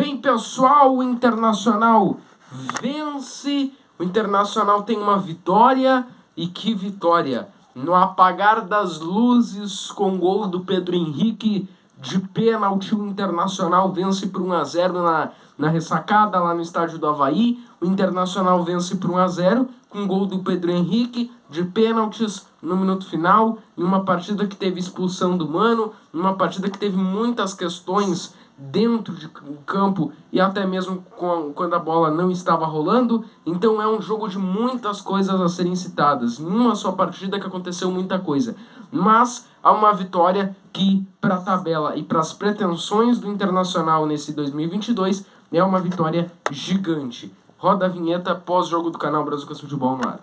Bem, pessoal, o Internacional vence. O Internacional tem uma vitória. E que vitória! No apagar das luzes, com gol do Pedro Henrique de pênalti, o Internacional vence por 1-0 na ressacada lá no estádio do Avaí. O Internacional vence por 1-0 com gol do Pedro Henrique de pênaltis no minuto final, em uma partida que teve expulsão do Mano, em uma partida que teve muitas questões dentro de campo e até mesmo quando a bola não estava rolando. Então é um jogo de muitas coisas a serem citadas, em uma só partida que aconteceu muita coisa, mas há uma vitória que, para a tabela e para as pretensões do Internacional nesse 2022, é uma vitória gigante. Roda a vinheta pós-jogo do canal Brazucas Futebol no ar.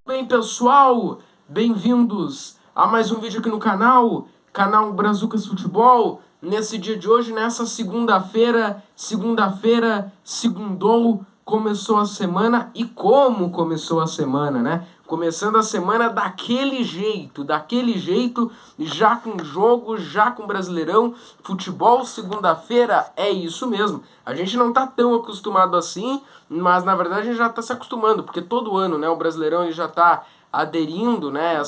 Bem, pessoal, bem-vindos a mais um vídeo aqui no canal Brazucas Futebol. Nesse dia de hoje, nessa segundou, começou a semana. E como começou a semana, né? Começando a semana daquele jeito, já com jogo, já com Brasileirão, futebol, segunda-feira, é isso mesmo. A gente não tá tão acostumado assim, mas na verdade a gente já tá se acostumando, porque todo ano, né, o Brasileirão ele já tá aderindo, né,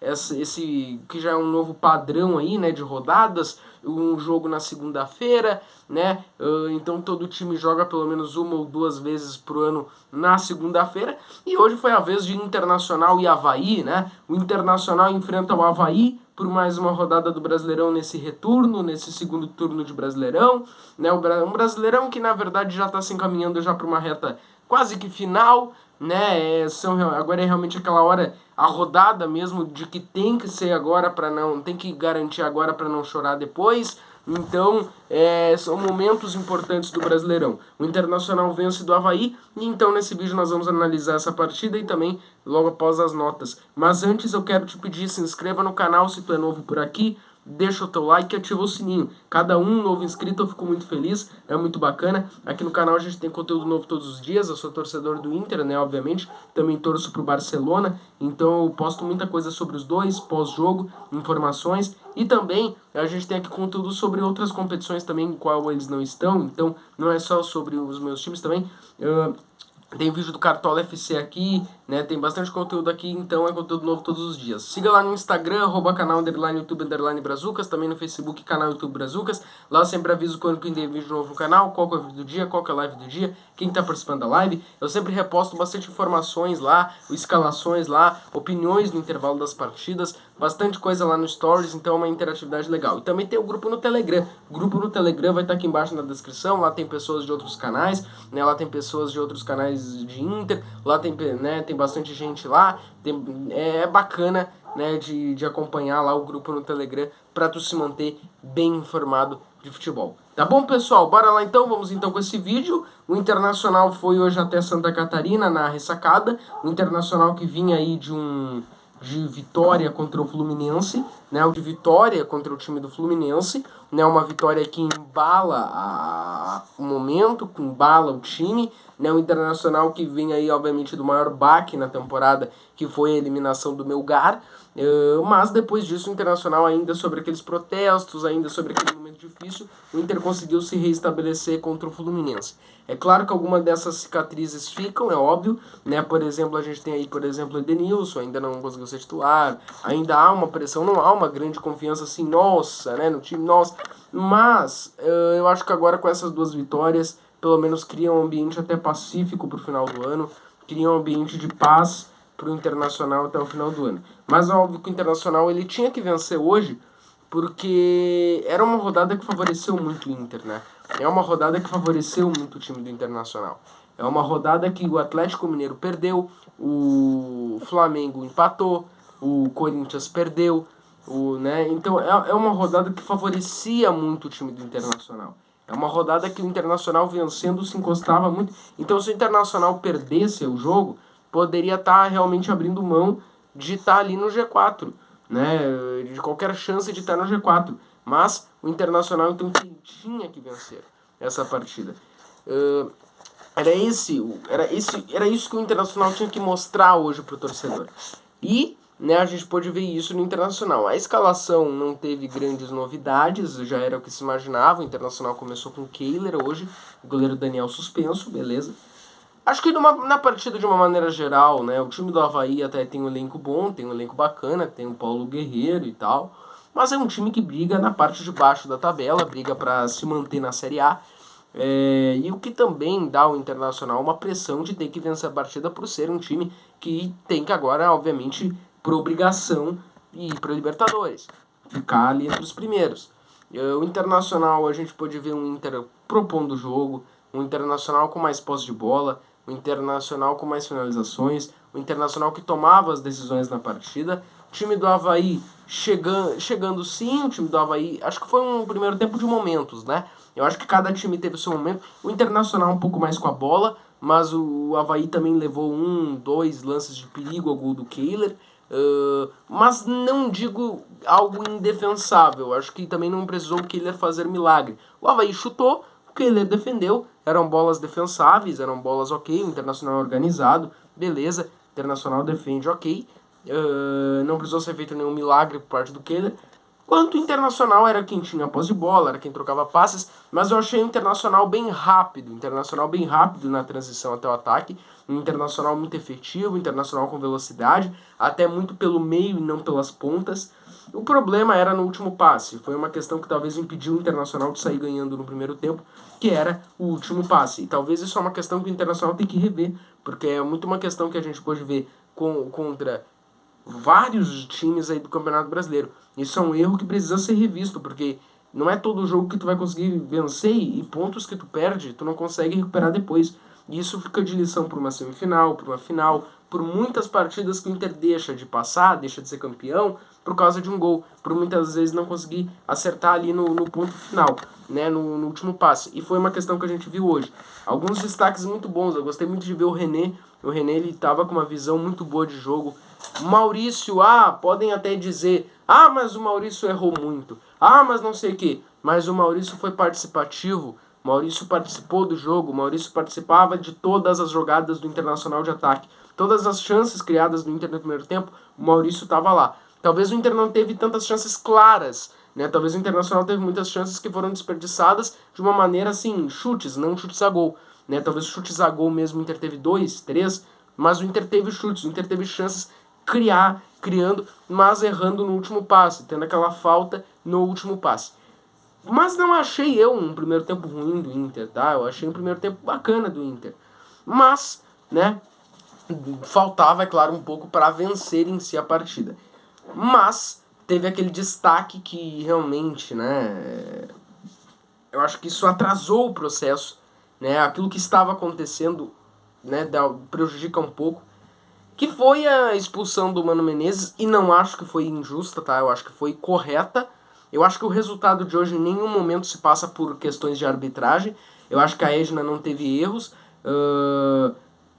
esse que já é um novo padrão aí, né, de rodadas, um jogo na segunda-feira, né, então todo time joga pelo menos uma ou duas vezes por ano na segunda-feira, e hoje foi a vez de Internacional e Avaí, né, o Internacional enfrenta o Avaí por mais uma rodada do Brasileirão nesse retorno, nesse segundo turno de Brasileirão, né, um Brasileirão que na verdade já está se encaminhando já para uma reta quase que final, né, agora é realmente aquela hora, a rodada mesmo de que tem que ser agora para não, tem que garantir agora para não chorar depois. Então, são momentos importantes do Brasileirão. O Internacional vence do Avaí, e então nesse vídeo nós vamos analisar essa partida e também logo após as notas. Mas antes eu quero te pedir, se inscreva no canal se tu é novo por aqui, deixa o teu like e ativa o sininho. Cada um novo inscrito eu fico muito feliz, é muito bacana. Aqui no canal a gente tem conteúdo novo todos os dias. Eu sou torcedor do Inter, né, obviamente. Também torço pro Barcelona, então eu posto muita coisa sobre os dois, pós-jogo, informações. E também a gente tem aqui conteúdo sobre outras competições também, em qual eles não estão. Então não é só sobre os meus times também. Tem vídeo do Cartola FC aqui, né? Tem bastante conteúdo aqui, então é conteúdo novo todos os dias. Siga lá no Instagram, @canal _YouTube _Brazucas, também no Facebook, canal YouTube Brazucas. Lá eu sempre aviso quando tem vídeo novo no canal, qual que é o vídeo do dia, qual que é a live do dia, quem tá participando da live. Eu sempre reposto bastante informações lá, escalações lá, opiniões no intervalo das partidas, bastante coisa lá no Stories, então é uma interatividade legal. E também tem o grupo no Telegram. O grupo no Telegram vai estar aqui embaixo na descrição, lá tem pessoas de outros canais, né? Lá tem pessoas de outros canais de Inter, lá tem, né, tem bastante gente lá, é bacana, né, de acompanhar lá o grupo no Telegram para tu se manter bem informado de futebol. Tá bom, pessoal? Bora lá então, vamos então com esse vídeo. O Internacional foi hoje até Santa Catarina na ressacada, o Internacional que vinha aí de vitória contra o Fluminense, né, de vitória contra o time do Fluminense, né, uma vitória que embala o momento, que embala o time, né, o Internacional que vem aí, obviamente, do maior baque na temporada, que foi a eliminação do Melgar, mas depois disso o Internacional ainda sobre aqueles protestos, ainda sobre aquele momento difícil, o Inter conseguiu se reestabelecer contra o Fluminense. É claro que alguma dessas cicatrizes ficam, é óbvio, né? Por exemplo, a gente tem aí, por exemplo, o Edenilson, ainda não conseguiu ser titular, ainda há uma pressão, não há uma grande confiança assim, nossa, né, no time, nossa, mas eu acho que agora com essas duas vitórias, pelo menos cria um ambiente até pacífico pro final do ano, cria um ambiente de paz pro Internacional até o final do ano. Mas é óbvio que o Internacional ele tinha que vencer hoje, porque era uma rodada que favoreceu muito o Inter, né? É uma rodada que favoreceu muito o time do Internacional. É uma rodada que o Atlético Mineiro perdeu, o Flamengo empatou, o Corinthians perdeu, né? Então é uma rodada que favorecia muito o time do Internacional. É uma rodada que o Internacional vencendo se encostava muito. Então se o Internacional perdesse o jogo, poderia estar realmente abrindo mão de estar ali no G4, né? De qualquer chance de estar no G4. Mas o Internacional então tinha que vencer essa partida. Era isso que o Internacional tinha que mostrar hoje pro torcedor. E né, a gente pôde ver isso no Internacional. A escalação não teve grandes novidades, já era o que se imaginava. O Internacional começou com o Kehler hoje, o goleiro Daniel suspenso, beleza. Acho que na partida, de uma maneira geral, né, o time do Avaí até tem um elenco bom, tem um elenco bacana, tem o Paulo Guerreiro e tal, mas é um time que briga na parte de baixo da tabela, briga para se manter na Série A, e o que também dá ao Internacional uma pressão de ter que vencer a partida por ser um time que tem que agora, obviamente, por obrigação, ir para Libertadores, ficar ali entre os primeiros. O Internacional, a gente pôde ver um Inter propondo o jogo, um Internacional com mais posse de bola, um Internacional com mais finalizações, um Internacional que tomava as decisões na partida. O time do Avaí chegando sim, o time do Avaí, acho que foi um primeiro tempo de momentos, né? Eu acho que cada time teve o seu momento. O Internacional um pouco mais com a bola, mas o Avaí também levou 2 lances de perigo ao gol do Kehler. Mas não digo algo indefensável. Acho que também não precisou o Kehler fazer milagre. O Avaí chutou, o Kehler defendeu. Eram bolas defensáveis, eram bolas ok. O Internacional organizado, beleza. O Internacional defende ok. Não precisou ser feito nenhum milagre por parte do Kehler. Quanto o Internacional era quem tinha a posse de bola, era quem trocava passes, mas eu achei o Internacional bem rápido, na transição até o ataque, um Internacional muito efetivo, um Internacional com velocidade, até muito pelo meio e não pelas pontas. O problema era no último passe, foi uma questão que talvez impediu o Internacional de sair ganhando no primeiro tempo, que era o último passe. E talvez isso é uma questão que o Internacional tem que rever, porque é muito uma questão que a gente pode ver contra vários times aí do Campeonato Brasileiro. Isso é um erro que precisa ser revisto, porque não é todo jogo que tu vai conseguir vencer e pontos que tu perde, tu não consegue recuperar depois. E isso fica de lição para uma semifinal, para uma final, por muitas partidas que o Inter deixa de passar, deixa de ser campeão, por causa de um gol, por muitas vezes não conseguir acertar ali no ponto final, né, no último passe. E foi uma questão que a gente viu hoje. Alguns destaques muito bons, eu gostei muito de ver o René. O René, ele estava com uma visão muito boa de jogo. Maurício, podem até dizer, mas o Maurício errou muito, mas não sei o que, mas o Maurício foi participativo, o Maurício participou do jogo, o Maurício participava de todas as jogadas do Internacional de ataque, todas as chances criadas no Inter no primeiro tempo, o Maurício estava lá. Talvez o Inter não teve tantas chances claras, né? Talvez o Internacional teve muitas chances que foram desperdiçadas de uma maneira assim, chutes, não chutes a gol, né? Talvez chutes a gol mesmo o Inter teve 2, 3, mas o Inter teve chutes, o Inter teve chances criando, mas errando no último passe, tendo aquela falta no último passe. Mas não achei eu um primeiro tempo ruim do Inter, tá? Eu achei um primeiro tempo bacana do Inter. Mas, né, faltava, é claro, um pouco para vencer em si a partida. Mas teve aquele destaque que realmente, né, eu acho que isso atrasou o processo, né? Aquilo que estava acontecendo, né, prejudica um pouco, que foi a expulsão do Mano Menezes, e não acho que foi injusta, tá? Eu acho que foi correta. Eu acho que o resultado de hoje em nenhum momento se passa por questões de arbitragem. Eu acho que a Edna não teve erros.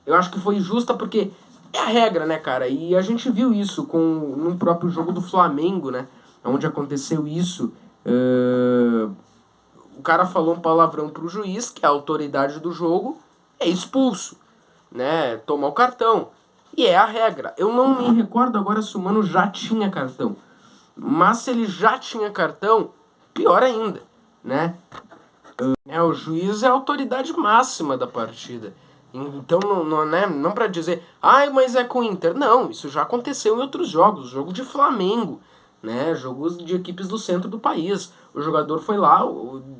Eu acho que foi justa porque é a regra, né, cara? E a gente viu isso no próprio jogo do Flamengo, né? Onde aconteceu isso. O cara falou um palavrão pro juiz, que é a autoridade do jogo, é expulso, né? Toma o cartão. E é a regra. Eu não me recordo agora se o Mano já tinha cartão. Mas se ele já tinha cartão, pior ainda, né? O juiz é a autoridade máxima da partida. Então, não para dizer, mas é com o Inter. Não, isso já aconteceu em outros jogos. Jogo de Flamengo, né? Jogos de equipes do centro do país. O jogador foi lá,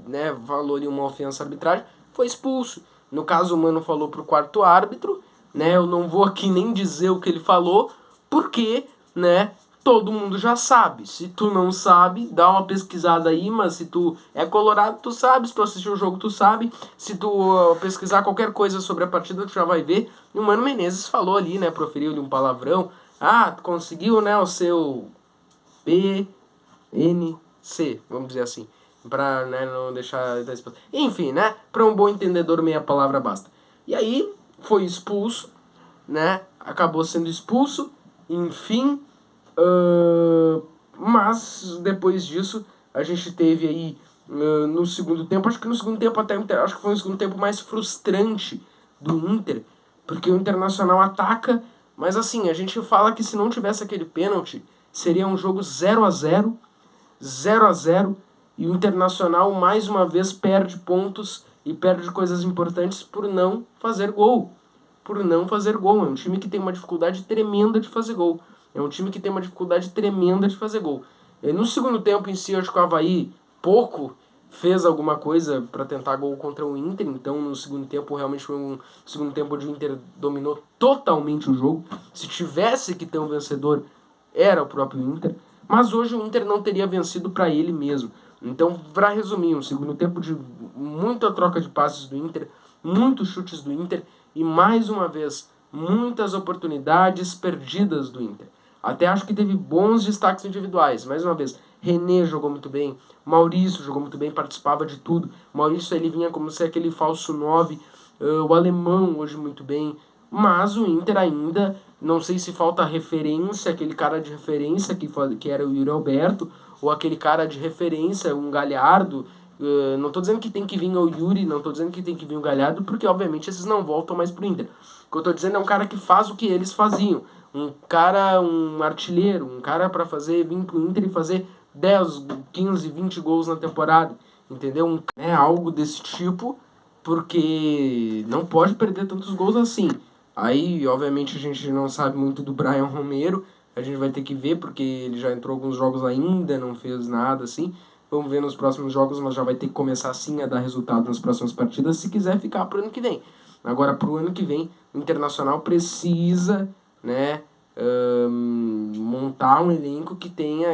né, falou ali uma ofensa à arbitragem, foi expulso. No caso, o Mano falou pro quarto árbitro, né? Eu não vou aqui nem dizer o que ele falou, porque, né, todo mundo já sabe. Se tu não sabe, dá uma pesquisada aí, mas se tu é colorado, tu sabe. Se tu assistiu o jogo, tu sabe. Se tu pesquisar qualquer coisa sobre a partida, tu já vai ver. E o Mano Menezes falou ali, né, proferiu-lhe um palavrão. Tu conseguiu, né, o seu PNC, vamos dizer assim, pra, né, não deixar... Enfim, né, pra um bom entendedor meia palavra basta. E aí, foi expulso, né, acabou sendo expulso, enfim, mas depois disso a gente teve aí no segundo tempo, acho que foi o segundo tempo mais frustrante do Inter, porque o Internacional ataca, Mas assim, a gente fala que se não tivesse aquele pênalti, seria um jogo 0-0, 0-0, e o Internacional mais uma vez perde pontos e perde coisas importantes por não fazer gol. Por não fazer gol. É um time que tem uma dificuldade tremenda de fazer gol. É um time que tem uma dificuldade tremenda de fazer gol. No segundo tempo em si, eu acho que o Avaí pouco fez alguma coisa para tentar gol contra o Inter. Então no segundo tempo realmente foi um segundo tempo onde o Inter dominou totalmente o jogo. Se tivesse que ter um vencedor, era o próprio Inter. Mas hoje o Inter não teria vencido para ele mesmo. Então, para resumir, um segundo tempo de muita troca de passes do Inter, muitos chutes do Inter e mais uma vez muitas oportunidades perdidas do Inter. Até acho que teve bons destaques individuais. Mais uma vez, René jogou muito bem, Maurício jogou muito bem, participava de tudo. Maurício ele vinha como ser aquele falso 9, o Alemão hoje muito bem. Mas o Inter ainda, não sei se falta referência, aquele cara de referência que era o Yuri Alberto, ou aquele cara de referência, um Galhardo. Não tô dizendo que tem que vir o Yuri, não tô dizendo que tem que vir o Galhardo, porque obviamente esses não voltam mais pro Inter. O que eu tô dizendo é um cara que faz o que eles faziam. Um cara, um artilheiro, um cara para vir pro Inter e fazer 10, 15, 20 gols na temporada. Entendeu? Algo desse tipo, porque não pode perder tantos gols assim. Aí, obviamente, a gente não sabe muito do Brian Romero. A gente vai ter que ver, porque ele já entrou alguns jogos ainda, não fez nada assim. Vamos ver nos próximos jogos, mas já vai ter que começar sim a dar resultado nas próximas partidas, se quiser ficar pro ano que vem. Agora, pro ano que vem, o Internacional precisa, né, montar um elenco que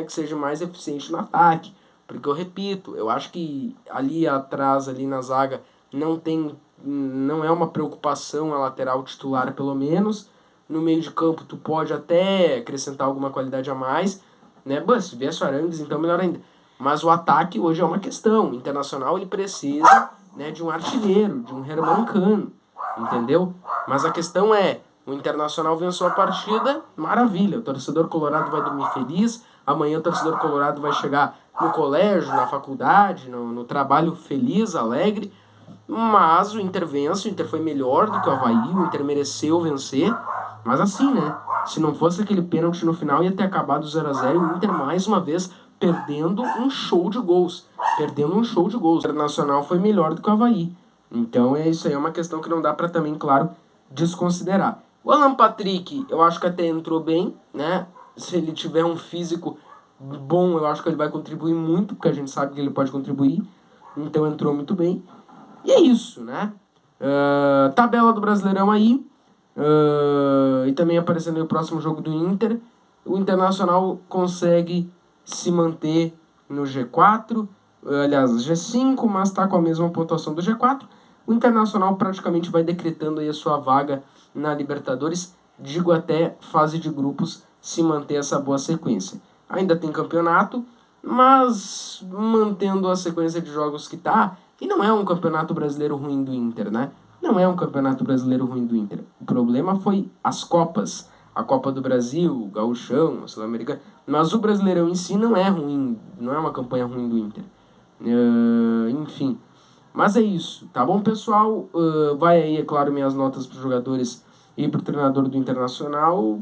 seja mais eficiente no ataque. Porque eu repito, eu acho que ali atrás, ali na zaga, não é uma preocupação a lateral titular, pelo menos. No meio de campo, tu pode até acrescentar alguma qualidade a mais, né? Mas se viesse o Arangues, então melhor ainda. Mas o ataque hoje é uma questão. O Internacional ele precisa, né, de um artilheiro, de um Herman Cano, entendeu? Mas a questão é, o Internacional venceu a partida, maravilha. O torcedor colorado vai dormir feliz. Amanhã o torcedor colorado vai chegar no colégio, na faculdade, no trabalho feliz, alegre. Mas o Inter vence, o Inter foi melhor do que o Avaí, o Inter mereceu vencer. Mas assim, né? Se não fosse aquele pênalti no final, ia ter acabado 0-0 e o Inter mais uma vez perdendo um show de gols. O Internacional foi melhor do que o Avaí. Então isso aí é uma questão que não dá pra também, claro, desconsiderar. O Alan Patrick, eu acho que até entrou bem, né? Se ele tiver um físico bom, eu acho que ele vai contribuir muito, porque a gente sabe que ele pode contribuir. Então entrou muito bem. E é isso, né? Tabela do Brasileirão aí. E também aparecendo aí o próximo jogo do Inter. O Internacional consegue se manter no G4, aliás, G5, mas está com a mesma pontuação do G4. O Internacional praticamente vai decretando aí a sua vaga na Libertadores, digo até fase de grupos, se manter essa boa sequência. Ainda tem campeonato, mas mantendo a sequência de jogos que tá, e não é um campeonato brasileiro ruim do Inter, né? Não é um campeonato brasileiro ruim do Inter. O problema foi as Copas. A Copa do Brasil, o Gauchão, a Sul-Americana. Mas o Brasileirão em si não é ruim, não é uma campanha ruim do Inter. Enfim. Mas é isso, tá bom, pessoal? Vai aí, é claro, minhas notas para os jogadores e para o treinador do Internacional.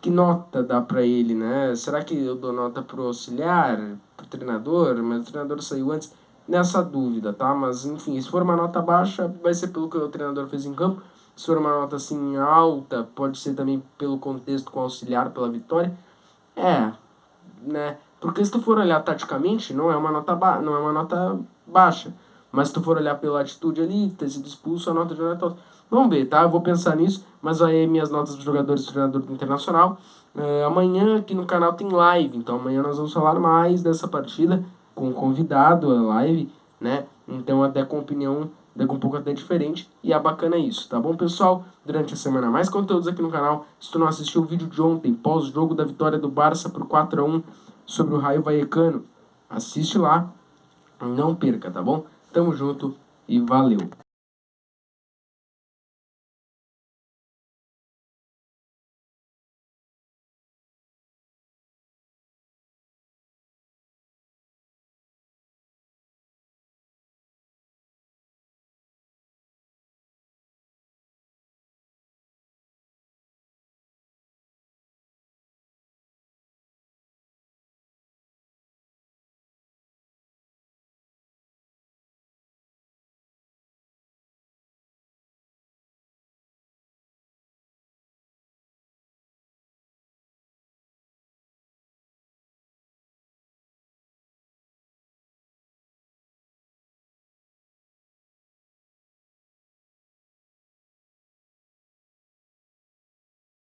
Que nota dá para ele, né? Será que eu dou nota pro auxiliar, pro treinador? Mas o treinador saiu antes. Nessa dúvida, tá? Mas, enfim, se for uma nota baixa, vai ser pelo que o treinador fez em campo. Se for uma nota, assim, alta, pode ser também pelo contexto com o auxiliar, pela vitória. Né? Porque se tu for olhar taticamente, não é uma nota baixa. Mas se tu for olhar pela atitude ali, ter sido expulso, a nota já não é tão... Vamos ver, tá? Eu vou pensar nisso, mas aí minhas notas dos jogadores do treinador do Internacional. Amanhã aqui no canal tem live, então amanhã nós vamos falar mais dessa partida com um convidado, a live, né? Então até com opinião, daqui um pouco até diferente, e é bacana isso, tá bom, pessoal? Durante a semana mais conteúdos aqui no canal. Se tu não assistiu o vídeo de ontem, pós-jogo da vitória do Barça por 4-1 sobre o Raio Vallecano, assiste lá, não perca, tá bom? Tamo junto e valeu!